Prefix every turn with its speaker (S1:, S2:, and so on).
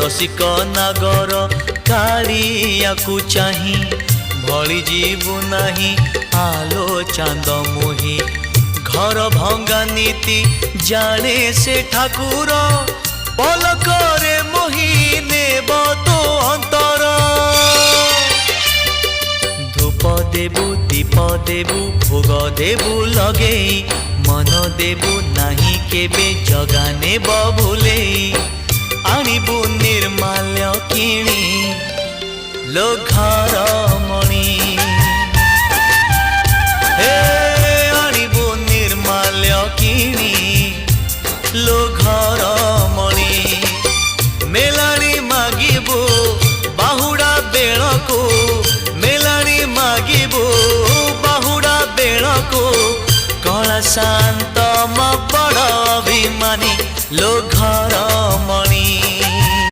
S1: रसिक नागर कालिया को चाही भली जीवु नाही आलो चांद मोही घर भंगा नीति जाने से ठाकुर पलकरे मोही नेब तो अंतर धूप देबु दीप देबु भोग देबु लगे मन देबु नाही केबे जगा नेब भूलेई आनिबु निर्माल्य किणी लो घर मणि हे आनिबु निर्माल्य किणी लो घर मणि मेलानी मागिबु बाहुड़ा बेलको मेलानी मागिबु बाहुड़ा बेलको कला शांत म बड़ अभिमानी लो घर मणि।